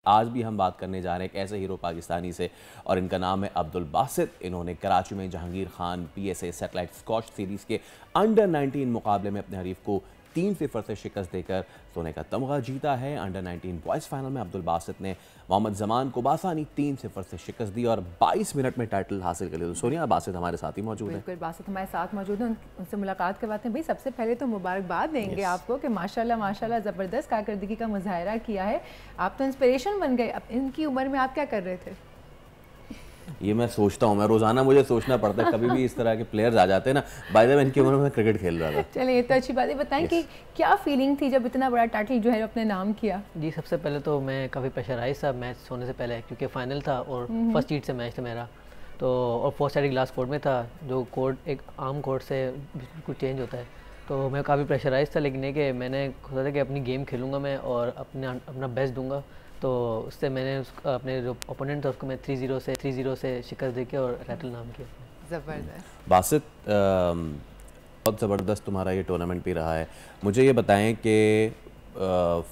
आज भी हम बात करने जा रहे हैं एक ऐसे हीरो पाकिस्तानी से और इनका नाम है अब्दुल बासित। इन्होंने कराची में Jahangir Khan PSA satellite squash series के अंडर 19 मुकाबले में अपने हरीफ को 3-0 से शिकस्त देकर सोने का तमगा जीता है। अंडर 19 बॉयज़ फाइनल में अब्दुल बासित ने मोहम्मद जमान को बासानी 3-0 से शिकस्त दी और 22 मिनट में टाइटल हासिल कर लिया। तो सोनिया, बासित हमारे साथ ही मौजूद है। बिल्कुल, बासित हमारे साथ मौजूद हैं, उनसे मुलाकात करवाते हैं। भाई, सबसे पहले तो मुबारकबाद देंगे आपको कि माशाल्लाह माशाल्लाह ज़बरदस्त कारकर्दगी का मुजाहरा किया है। आप तो इंस्पिरेशन बन गए। अब इनकी उम्र में आप क्या कर रहे थे? ये मैं सोचता हूँ, मैं रोज़ाना मुझे सोचना पड़ता है, कभी भी इस तरह के प्लेयर्स आ जाते हैं ना। बाय द वे, इनकी उम्र में मैं क्रिकेट खेल रहा था। चलिए, ये तो अच्छी बात है। बताएं कि क्या फीलिंग थी जब इतना बड़ा टाइटल जो है अपने नाम किया? जी, सबसे पहले तो मैं काफ़ी प्रेशराइज था मैच होने से पहले, क्योंकि फाइनल था और फर्स्ट हीट से मैच था मेरा। तो और फर्स्ट साइड ग्लास कोर्ट में था, जो कोर्ट एक आम कोर्ट से बिल्कुल चेंज होता है। तो मैं काफ़ी प्रेशराइज था, लेकिन ये कि मैंने सोचा था कि अपनी गेम खेलूँगा मैं और अपना बेस्ट दूंगा। तो उससे मैंने अपने जो ओपोनेंट था उसको मैं 3-0 से शिकस्त देके और टाइटल नाम किया। ज़बरदस्त। बासित, बहुत ज़बरदस्त तुम्हारा ये टूर्नामेंट भी रहा है। मुझे ये बताएं कि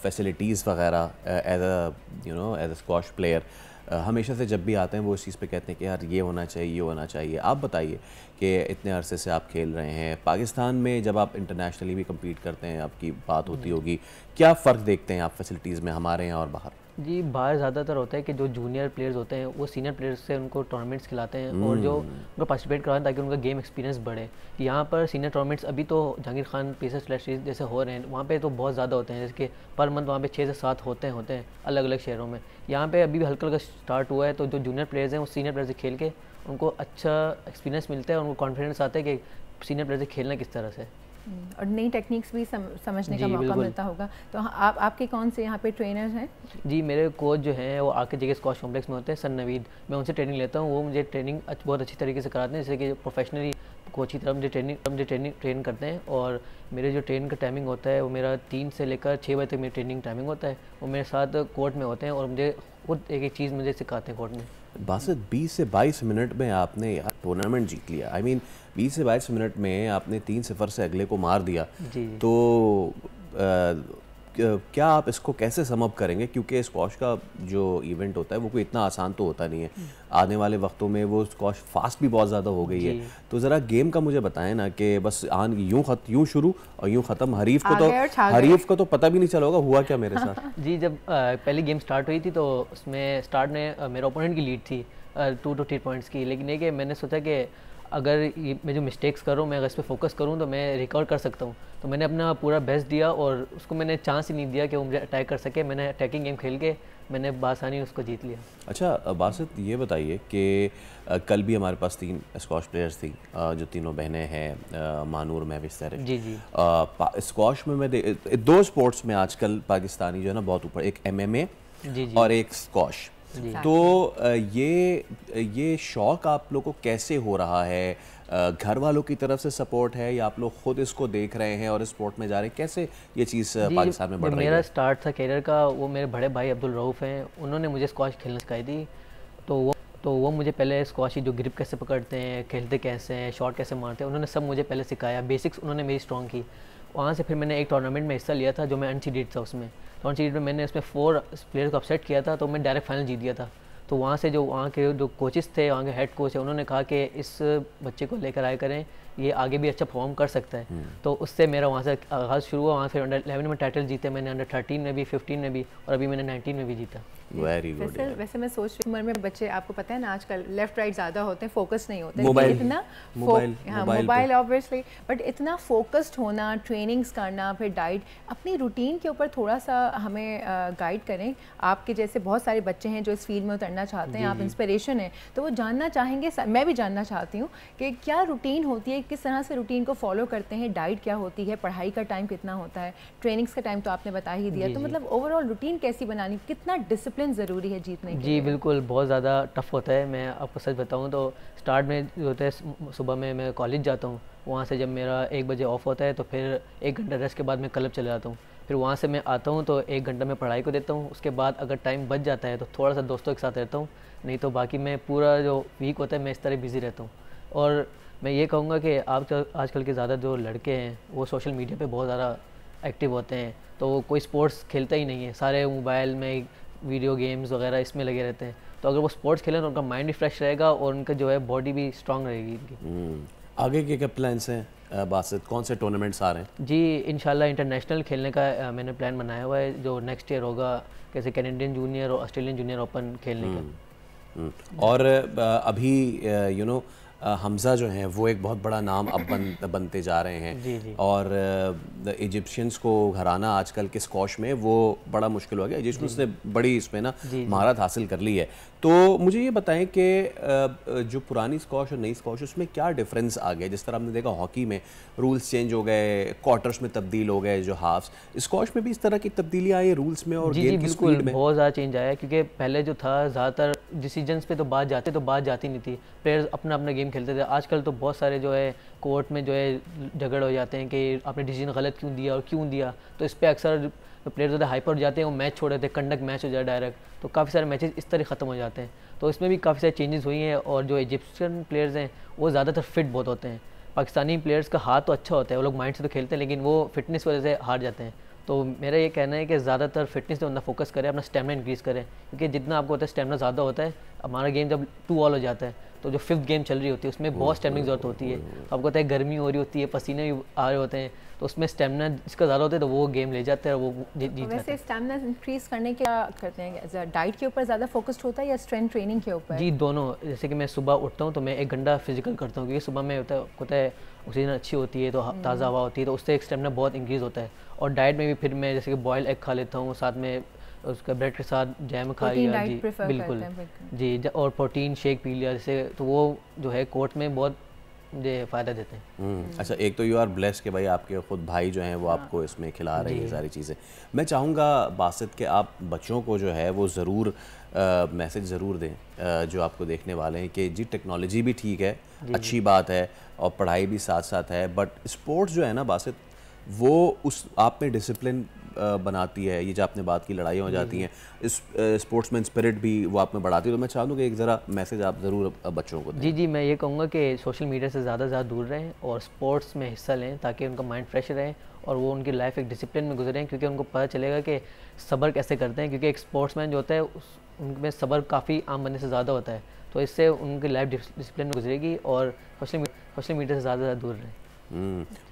फैसिलिटीज़ वगैरह एज अ स्क्वॉश प्लेयर हमेशा से जब भी आते हैं वो इस चीज़ पे कहते हैं कि यार ये होना चाहिए, ये होना चाहिए। आप बताइए कि इतने अरसे से आप खेल रहे हैं पाकिस्तान में, जब आप इंटरनेशनली भी कम्पीट करते हैं, आपकी बात होती होगी, क्या फ़र्क देखते हैं आप फैसिलिटीज़ में हमारे यहाँ और बाहर? जी, बाहर ज़्यादातर होता है कि जो जूनियर प्लेयर्स होते हैं वो सीनियर प्लेयर्स से उनको टूर्नामेंट्स खिलाते हैं और जो उनको पार्टिसिपेट करवाते हैं ताकि उनका गेम एक्सपीरियंस बढ़े। यहाँ पर सीनियर टूर्नामेंट्स अभी तो जहांगीर खान PSA सीरीज जैसे हो रहे हैं, वहाँ पे तो बहुत ज़्यादा होते हैं, जैसे कि पर मंथ वहाँ पे 6 से 7 होते हैं अलग अलग शहरों में। यहाँ पे अभी भी हल्का हल्का स्टार्ट हुआ है, तो जो जूनियर प्लेयर्स हैं वो सीनियर प्लेयर्स से खेल के उनको अच्छा एक्सपीरियंस मिलता है और उनको कॉन्फिडेंस आता है कि सीनियर प्लेयर से खेलना किस तरह से, और नई टेक्निक्स भी समझने का मौका मिलता होगा। तो आपके कौन से यहाँ पे ट्रेनर्स हैं? जी, मेरे कोच जो हैं वो आके जगह स्क्वॉश कॉम्प्लेक्स में होते हैं, सर नवीद। मैं उनसे ट्रेनिंग लेता हूँ, वो मुझे ट्रेनिंग बहुत अच्छी तरीके से कराते हैं, जैसे कि प्रोफेशनली कोच की तरह मुझे ट्रेन करते हैं। और मेरे जो ट्रेन का टाइमिंग होता है वो मेरा 3 से लेकर 6 बजे तक मेरी ट्रेनिंग टाइमिंग होता है। वो मेरे साथ कोर्ट में होते हैं और मुझे खुद एक एक चीज़ मुझे सिखाते हैं कोर्ट में। बासित, 20 से 22 मिनट में आपने यार टूर्नामेंट जीत लिया। आई मीन 20 से 22 मिनट में आपने 3-0 से अगले को मार दिया। जी। तो क्या आप इसको कैसे सम अप करेंगे, क्योंकि स्क्वॉश का जो इवेंट होता है वो कोई इतना आसान तो होता नहीं है। आने वाले वक्तों में वो स्क्वॉश फास्ट भी बहुत ज़्यादा हो गई है। तो ज़रा गेम का मुझे बताएं ना कि बस यूँ शुरू और यूँ ख़त्म। हरीफ को तो पता भी नहीं चला होगा हुआ क्या मेरे साथ। जी, जब पहली गेम स्टार्ट हुई थी तो उसमें स्टार्ट में मेरे ओपोनेंट की लीड थी 2 to 3 पॉइंट्स की, लेकिन ये कि मैंने सोचा कि अगर ये मैं जो मिस्टेक्स करूँ, मैं अगर इस पर फोकस करूँ तो मैं रिकवर कर सकता हूँ। तो मैंने अपना पूरा बेस्ट दिया और उसको मैंने चांस ही नहीं दिया कि वो मुझे अटैक कर सके। मैंने अटैकिंग गेम खेल के मैंने बासानी उसको जीत लिया। अच्छा बासित, ये बताइए कि कल भी हमारे पास 3 स्क्वॉश प्लेयर्स थी, जो तीनों बहनें हैं, मानूर, महविश, सैरिफ। जी जी। स्क्वॉश में मैं 2 स्पोर्ट्स में आजकल पाकिस्तानी जो है ना बहुत ऊपर, एक MMA और एक स्क्वॉश। तो ये शौक़ आप लोग को कैसे हो रहा है? घर वालों की तरफ से सपोर्ट है या आप लोग खुद इसको देख रहे हैं और इस स्पोर्ट में जा रहे हैं? कैसे ये चीज़ पाकिस्तान में बढ़ रही है? मेरा स्टार्ट था कैरियर का, वो मेरे बड़े भाई अब्दुल रऊफ़ हैं, उन्होंने मुझे स्क्वॉश खेलना सिखाई थी। तो वो मुझे पहले स्क्वॉश की जो ग्रिप कैसे पकड़ते हैं, खेलते कैसे हैं, शॉट कैसे मारते हैं, उन्होंने सब मुझे पहले सिखाया। बेसिक्स उन्होंने मेरी स्ट्रॉन्ग की। वहाँ से फिर मैंने एक टूर्नामेंट में हिस्सा लिया था जो मैं अनसीडेड था उसमें। तो अनसीडेड में मैंने उसमें 4 प्लेयर्स को अपसेट किया था, तो मैं डायरेक्ट फाइनल जीत गया था। तो वहाँ से जो वहाँ के जो कोचेस थे, वहाँ के हेड कोच है, उन्होंने कहा कि इस बच्चे को लेकर आया करें, ये आगे भी अच्छा परफॉर्म कर सकता है। तो उससे मेरा वहाँ से आगाज़ शुरू हुआ। वहाँ फिर अंडर 11 में टाइटल जीते मैंने, अंडर 13 में भी, 15 में भी, और अभी मैंने 19 में भी जीता। Very good. वैसे मैं सोच रही उम्र में बच्चे, आपको पता है ना आजकल लेफ्ट राइट ज़्यादा होते हैं, फोकस नहीं होते। मोबाइल ऑब्वियसली, बट इतना फोकस्ड होना, ट्रेनिंग्स करना, फिर डाइट, अपनी रूटीन के ऊपर थोड़ा सा हमें गाइड करें। आपके जैसे बहुत सारे बच्चे हैं जो इस फील्ड में उतरना चाहते हैं, आप इंस्पिरेशन है, तो वो जानना चाहेंगे, मैं भी जानना चाहती हूँ कि क्या रूटीन होती है, किस तरह से रूटीन को फॉलो करते हैं, डाइट क्या होती है, पढ़ाई का टाइम कितना होता है, ट्रेनिंग्स का टाइम तो आपने बता ही दिया। तो मतलब ओवरऑल रूटीन कैसी बनानी, कितना डिसिप्लिन ज़रूरी है जीतने के लिए? जी बिल्कुल, बहुत ज़्यादा टफ होता है। मैं आपको सच बताऊँ तो स्टार्ट में जो होता है, सुबह में मैं कॉलेज जाता हूँ, वहाँ से जब मेरा 1 बजे ऑफ होता है तो फिर 1 घंटा रेस्ट के बाद मैं क्लब चले जाता हूँ। फिर वहाँ से मैं आता हूँ तो 1 घंटा मैं पढ़ाई को देता हूँ। उसके बाद अगर टाइम बच जाता है तो थोड़ा सा दोस्तों के साथ रहता हूँ, नहीं तो बाकी मैं पूरा जो वीक होता है मैं इस तरह बिज़ी रहता हूँ। और मैं ये कहूँगा कि आजकल के ज़्यादा जो लड़के हैं वो सोशल मीडिया पे बहुत ज़्यादा एक्टिव होते हैं, तो कोई स्पोर्ट्स खेलता ही नहीं है, सारे मोबाइल में वीडियो गेम्स वगैरह इसमें लगे रहते हैं। तो अगर वो स्पोर्ट्स खेलें तो उनका माइंड भी फ्रेश रहेगा और उनका जो है बॉडी भी स्ट्रांग रहेगी इनकी। आगे के क्या प्लान्स हैं बासित, कौन से टूर्नामेंट्स आ रहे हैं? जी इंशाल्लाह इंटरनेशनल खेलने का मैंने प्लान बनाया हुआ है, जो नेक्स्ट ईयर होगा, कैसे कैनेडियन जूनियर और ऑस्ट्रेलियन जूनियर ओपन खेलने का। और अभी यू नो हमज़ा जो हैं वो एक बहुत बड़ा नाम अब बनते जा रहे हैं। जी जी। और इजिप्शियंस को हराना आजकल के स्कॉश में वो बड़ा मुश्किल हो गया। इजिप्शियंस ने बड़ी इसमें ना महारत हासिल कर ली है। तो मुझे ये बताएं कि जो पुरानी स्कॉश और नई स्कॉश उसमें क्या डिफरेंस आ गया? जिस तरह हमने देखा हॉकी में रूल्स चेंज हो गए, क्वार्टर्स में तब्दील हो गए जो हाफ्स, स्कॉश में भी इस तरह की तब्दीली आई है रूल्स में और गेम की स्पीड में? बहुत ज़्यादा चेंज आया है, क्योंकि पहले जो था ज़्यादातर डिसीजंस पे तो बात जाती नहीं थी, प्लेयर्स अपना अपना गेम खेलते थे। आजकल तो बहुत सारे जो है कोर्ट में जो है झगड़ हो जाते हैं कि आपने डिसीजन गलत क्यों दिया और क्यों दिया, तो इस पर अक्सर प्लेयर ज़्यादा हाइपर हो जाते हैं, वो मैच छोड़ देते हैं, कंडक्ट मैच हो जाए डायरेक्ट, तो काफ़ी सारे मैचेस इस तरह ख़त्म हो जाते हैं। तो इसमें भी काफ़ी सारी चेंजेस हुई हैं। और जो इजिप्शियन प्लेयर्स हैं वो ज़्यादातर फिट बहुत होते हैं। पाकिस्तानी प्लेयर्स का हाथ तो अच्छा होता है, वो लोग माइंड से तो खेलते हैं, लेकिन वो फिटनेस वजह से हार जाते हैं। तो मेरा ये कहना है कि ज़्यादातर फिटनेस पे बंदा फोकस करे, अपना स्टेमिना इंक्रीज़ करे, क्योंकि जितना आपको होता है स्टेमिना ज़्यादा होता है, हमारा गेम जब 2 ऑल हो जाता है तो जो 5th गेम चल रही होती है उसमें बहुत स्टेमिना की ज़रूरत होती है। तो आपको पता है गर्मी हो रही होती है, पसीने भी आ रहे होते हैं, तो उसमें स्टेमिना जिसका ज़्यादा होता है तो वो गेम ले जाता है और वो जीत जाता है। वैसे स्टेमिना इंक्रीज़ करने क्या करते हैं? डाइट के ऊपर ज़्यादा फोकस्ड होता है या स्ट्रेंथ ट्रेनिंग के ऊपर? जी दोनों। जैसे कि मैं सुबह उठता हूँ तो मैं 1 घंटा फिजिकल करता हूँ, क्योंकि सुबह में होता है ऑक्सीजन अच्छी होती है, तो ताज़ा हवा होती है, तो उससे एक स्टेमिना बहुत इंक्रीज़ होता है। और डाइट में भी फिर मैं जैसे कि बॉयल एग खा लेता हूँ, साथ में उसका ब्रेड के साथ जैम खा लिया। जी बिल्कुल जी, और प्रोटीन शेक पी लिया जैसे, तो वो जो है कोर्ट में बहुत मुझे फ़ायदा देते हैं। अच्छा, एक तो यू आर ब्लेस्ड कि भाई आपके खुद भाई जो हैं वो आपको इसमें खिला रहे हैं सारी चीज़ें। मैं चाहूँगा बासित कि आप बच्चों को जो है वो ज़रूर मैसेज ज़रूर दें जो आपको देखने वाले हैं कि जी टेक्नोलॉजी भी ठीक है, अच्छी बात है, और पढ़ाई भी साथ साथ है, बट स्पोर्ट्स जो है ना बासित, वो उस आप में डिसिप्लिन बनाती है। ये जो आपने बात की लड़ाई हो जाती हैं, इस स्पोर्ट्समैन स्पिरिट भी वो आप में बढ़ाती है। तो मैं चाहूँगा कि एक ज़रा मैसेज आप ज़रूर बच्चों को दें। जी मैं ये कहूँगा कि सोशल मीडिया से ज़्यादा दूर रहें और स्पोर्ट्स में हिस्सा लें, ताकि उनका माइंड फ्रेश रहे और वो उनकी लाइफ एक डिसिप्लिन में गुजरें, क्योंकि उनको पता चलेगा कि सब्र कैसे करते हैं, क्योंकि एक स्पोर्ट्समैन जो होता है उनमें सब्र काफ़ी आम बंदे से ज़्यादा होता है। तो इससे उनकी लाइफ डिसिप्लिन में गुजरेगी और सोशल मीडिया से ज़्यादा दूर रहें।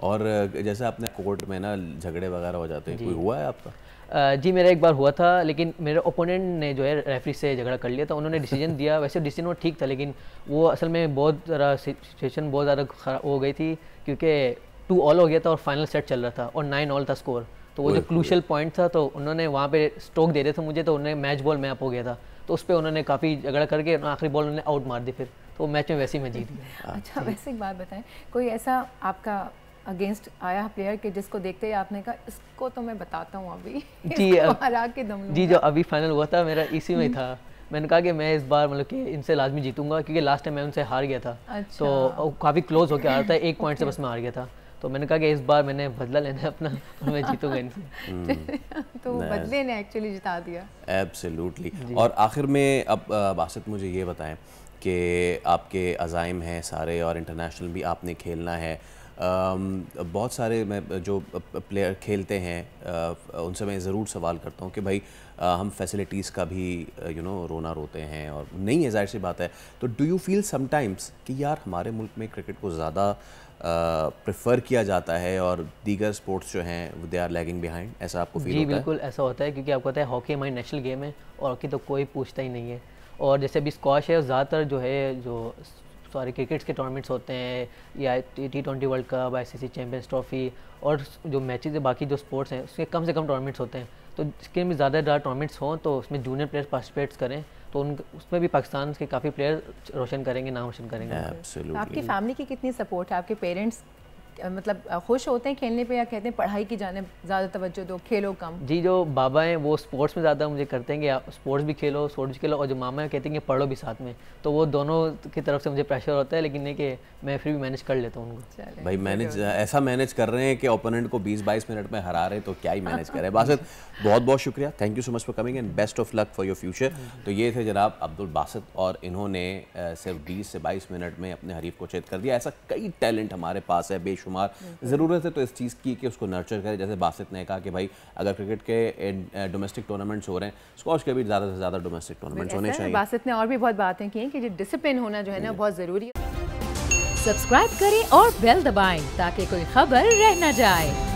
और जैसे आपने कोर्ट में ना झगड़े वगैरह हो जाते हैं, कोई हुआ है आपका? जी मेरा एक बार हुआ था, लेकिन मेरे ओपोनेंट ने जो है रेफरी से झगड़ा कर लिया था। उन्होंने डिसीजन दिया, वैसे डिसीजन वो ठीक था, लेकिन वो असल में बहुत ज़्यादा सिचुएशन बहुत ज़्यादा ख़राब हो गई थी, क्योंकि 2 ऑल हो गया था और फाइनल सेट चल रहा था और 9 ऑल था स्कोर। तो वो जो क्रूशियल पॉइंट था, तो उन्होंने वहाँ पे स्ट्रोक दे रहे थे मुझे, तो उन्होंने मैच बॉल मैप हो गया था, तो उस पर उन्होंने काफ़ी झगड़ा करके आखिरी बॉल उन्होंने आउट मार दी, फिर तो मैच में वैसे ही मैं जीत गया। अच्छा, वैसे एक बात बताएं, कोई ऐसा आपका अगेंस्ट आया प्लेयर कि जिसको देखते ही आपने कहा इसको तो मैं बताता हूँ अभी जी हरा के दम लूंगा? जी जो अभी फाइनल हुआ था मेरा इसी में था। मैंने कहा कि मैं इस बार मतलब कि इनसे लाजमी जीतूंगा, क्योंकि लास्ट टाइम मैं उनसे हार गया था। अच्छा। तो काफ़ी क्लोज होकर हारा था, 1 पॉइंट से बस मैं हार गया था। तो मैंने कहा कि इस बार मैंने बदला लेना है अपना, तो मैं जीतूंगा इनसे। तो बदले ने एक्चुअली जिता दिया। एब्सोल्युटली। और आखिर में अब बासित मुझे ये बताएं कि आपके अज़ाइम हैं सारे और इंटरनेशनल भी आपने खेलना है। बहुत सारे मैं जो प्लेयर खेलते हैं उनसे मैं ज़रूर सवाल करता हूँ कि भाई हम फैसिलिटीज़ का भी रोना रोते हैं, और नहीं है, ज़ाहिर सी बात है। तो डू यू फील समटाइम्स कि यार हमारे मुल्क में क्रिकेट को ज़्यादा प्रेफर किया जाता है और दीगर स्पोर्ट्स जो हैं दे आर लैगिंग बिहाइंड, ऐसा आपको फील होता है? जी बिल्कुल ऐसा होता है, क्योंकि आपको पता है हॉकी हमारी नेशनल गेम है और हॉकी तो कोई पूछता ही नहीं है। और जैसे अभी स्क्वाश है, ज़्यादातर जो है जो सारे क्रिकेट्स के टूर्नामेंट्स होते हैं, या T20 world cup, ICC champions trophy, और जो मैचेस है बाकी जो स्पोर्ट्स हैं उसके कम से कम टूर्नामेंट्स होते हैं। तो इसके में ज़्यादा टूर्नामेंट्स हों तो उसमें जूनियर प्लेयर्स पार्टिसिपेट्स करें, तो उसमें भी पाकिस्तान के काफ़ी प्लेयर रोशन करेंगे, नाम रोशन करेंगे। आपकी फैमिली की कितनी सपोर्ट है? आपके पेरेंट्स मतलब खुश होते हैं खेलने पे, या कहते हैं पढ़ाई की जाने ज़्यादा तवज्जो दो, खेलो कम? जी जो बाबा हैं वो स्पोर्ट्स में ज़्यादा मुझे करते हैं कि आप स्पोर्ट्स भी खेलो, स्पोर्ट्स भी खेलो, और जो मामा है कहते हैं कि पढ़ो भी साथ में। तो वो दोनों की तरफ से मुझे प्रेशर होता है, लेकिन नहीं कि मैं फिर भी मैनेज कर लेता हूँ उनको। भाई मैनेज ऐसा मैनेज कर रहे हैं कि ओपोनेंट को 20-22 मिनट में हरा रहे हैं, तो क्या ही मैनेज करें। बासित बहुत बहुत शुक्रिया, thank you so much for coming and best of luck for your future. तो ये थे जनाब अब्दुल बासित, और इन्होंने सिर्फ 20 से 22 मिनट में अपने हरीफ को चेत कर दिया। ऐसा कई टैलेंट हमारे पास है बेशुमार। बेशुमार। ज़रूरत है तो इस चीज़ की कि उसको नर्चर करें। जैसे बासित ने कहा कि भाई अगर क्रिकेट के डोमेस्टिक टूर्नामेंट्स हो रहे हैं, स्क्वॉश के भी ज़्यादा से ज़्यादा डोमेस्टिक टूर्नामेंट्स होने चाहिए। बासित ने और भी बहुत बातें की कि जो डिसिप्लिन होना जो है ना बहुत ज़रूरी है। सब्सक्राइब करें और बेल दबाएं ताकि कोई खबर रह न जाए।